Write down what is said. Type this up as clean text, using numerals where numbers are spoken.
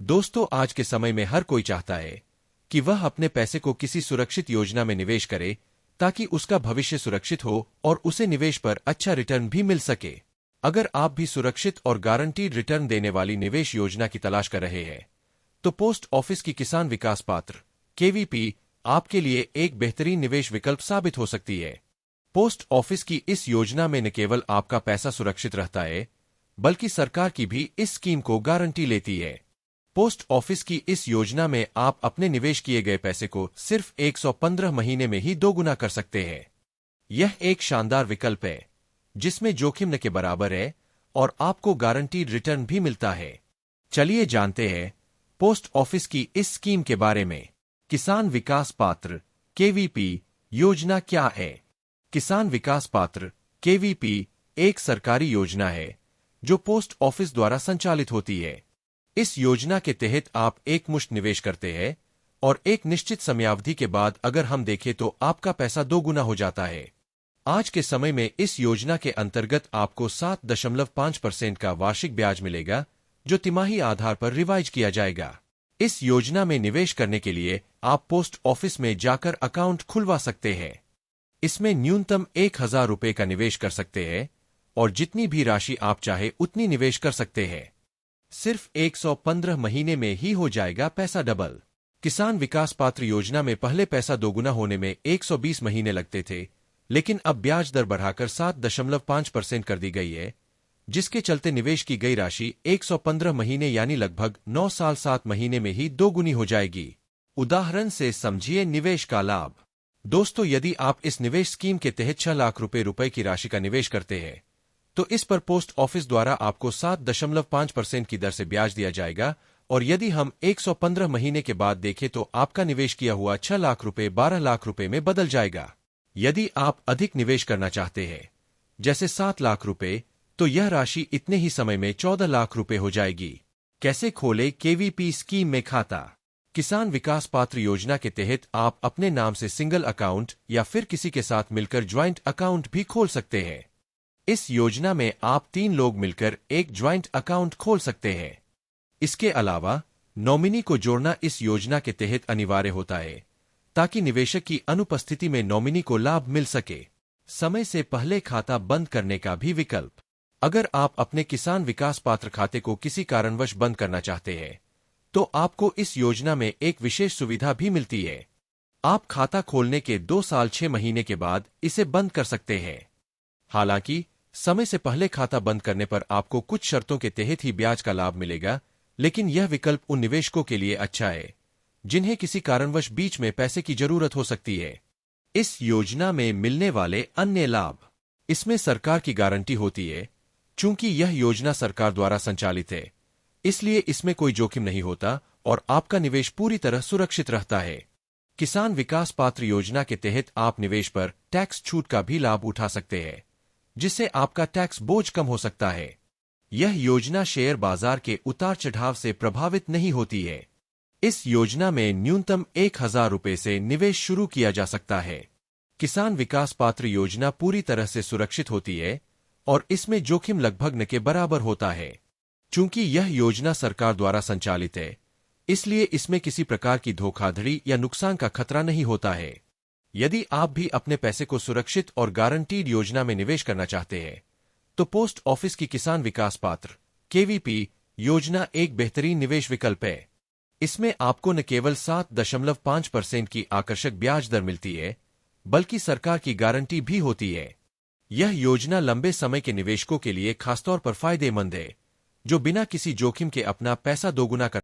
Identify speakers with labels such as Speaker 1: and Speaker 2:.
Speaker 1: दोस्तों, आज के समय में हर कोई चाहता है कि वह अपने पैसे को किसी सुरक्षित योजना में निवेश करे ताकि उसका भविष्य सुरक्षित हो और उसे निवेश पर अच्छा रिटर्न भी मिल सके। अगर आप भी सुरक्षित और गारंटीड रिटर्न देने वाली निवेश योजना की तलाश कर रहे हैं, तो पोस्ट ऑफिस की किसान विकास पात्र केवीपी आपके लिए एक बेहतरीन निवेश विकल्प साबित हो सकती है। पोस्ट ऑफिस की इस योजना में न केवल आपका पैसा सुरक्षित रहता है, बल्कि सरकार की भी इस स्कीम को गारंटी लेती है। पोस्ट ऑफिस की इस योजना में आप अपने निवेश किए गए पैसे को सिर्फ 115 महीने में ही दोगुना कर सकते हैं। यह एक शानदार विकल्प है जिसमें जोखिम न के बराबर है और आपको गारंटीड रिटर्न भी मिलता है। चलिए जानते हैं पोस्ट ऑफिस की इस स्कीम के बारे में। किसान विकास पात्र केवीपी योजना क्या है? किसान विकास पात्र केवीपी एक सरकारी योजना है जो पोस्ट ऑफिस द्वारा संचालित होती है। इस योजना के तहत आप एक मुश्त निवेश करते हैं और एक निश्चित समयावधि के बाद अगर हम देखें तो आपका पैसा दोगुना हो जाता है। आज के समय में इस योजना के अंतर्गत आपको 7.5% का वार्षिक ब्याज मिलेगा, जो तिमाही आधार पर रिवाइज किया जाएगा। इस योजना में निवेश करने के लिए आप पोस्ट ऑफिस में जाकर अकाउंट खुलवा सकते हैं। इसमें न्यूनतम 1,000 रुपये का निवेश कर सकते हैं और जितनी भी राशि आप चाहे उतनी निवेश कर सकते हैं। सिर्फ 115 महीने में ही हो जाएगा पैसा डबल। किसान विकास पात्र योजना में पहले पैसा दोगुना होने में 120 महीने लगते थे, लेकिन अब ब्याज दर बढ़ाकर 7.5% कर दी गई है, जिसके चलते निवेश की गई राशि 115 महीने यानी लगभग 9 साल 7 महीने में ही दोगुनी हो जाएगी। उदाहरण से समझिए निवेश का लाभ। दोस्तों, यदि आप इस निवेश स्कीम के तहत 6 लाख रुपए की राशि का निवेश करते हैं, तो इस पर पोस्ट ऑफिस द्वारा आपको 7.5% की दर से ब्याज दिया जाएगा और यदि हम 115 महीने के बाद देखें तो आपका निवेश किया हुआ 6 लाख रुपए 12 लाख रुपए में बदल जाएगा। यदि आप अधिक निवेश करना चाहते हैं, जैसे 7 लाख रुपए, तो यह राशि इतने ही समय में 14 लाख रुपए हो जाएगी। कैसे खोले केवीपी स्कीम में खाता? किसान विकास पात्र योजना के तहत आप अपने नाम से सिंगल अकाउंट या फिर किसी के साथ मिलकर ज्वाइंट अकाउंट भी खोल सकते हैं। इस योजना में आप 3 लोग मिलकर एक ज्वाइंट अकाउंट खोल सकते हैं। इसके अलावा नॉमिनी को जोड़ना इस योजना के तहत अनिवार्य होता है, ताकि निवेशक की अनुपस्थिति में नॉमिनी को लाभ मिल सके। समय से पहले खाता बंद करने का भी विकल्प। अगर आप अपने किसान विकास पात्र खाते को किसी कारणवश बंद करना चाहते हैं, तो आपको इस योजना में एक विशेष सुविधा भी मिलती है। आप खाता खोलने के 2 साल 6 महीने के बाद इसे बंद कर सकते हैं। हालांकि समय से पहले खाता बंद करने पर आपको कुछ शर्तों के तहत ही ब्याज का लाभ मिलेगा, लेकिन यह विकल्प उन निवेशकों के लिए अच्छा है जिन्हें किसी कारणवश बीच में पैसे की जरूरत हो सकती है। इस योजना में मिलने वाले अन्य लाभ। इसमें सरकार की गारंटी होती है। चूंकि यह योजना सरकार द्वारा संचालित है, इसलिए इसमें कोई जोखिम नहीं होता और आपका निवेश पूरी तरह सुरक्षित रहता है। किसान विकास पात्र योजना के तहत आप निवेश पर टैक्स छूट का भी लाभ उठा सकते हैं, जिससे आपका टैक्स बोझ कम हो सकता है। यह योजना शेयर बाजार के उतार चढ़ाव से प्रभावित नहीं होती है। इस योजना में न्यूनतम 1,000 रुपये से निवेश शुरू किया जा सकता है। किसान विकास पात्र योजना पूरी तरह से सुरक्षित होती है और इसमें जोखिम लगभग न के बराबर होता है। चूंकि यह योजना सरकार द्वारा संचालित है, इसलिए इसमें किसी प्रकार की धोखाधड़ी या नुकसान का खतरा नहीं होता है। यदि आप भी अपने पैसे को सुरक्षित और गारंटीड योजना में निवेश करना चाहते हैं, तो पोस्ट ऑफिस की किसान विकास पात्र केवीपी योजना एक बेहतरीन निवेश विकल्प है। इसमें आपको न केवल 7.5% की आकर्षक ब्याज दर मिलती है, बल्कि सरकार की गारंटी भी होती है। यह योजना लंबे समय के निवेशकों के लिए खासतौर पर फायदेमंद है, जो बिना किसी जोखिम के अपना पैसा दोगुना कर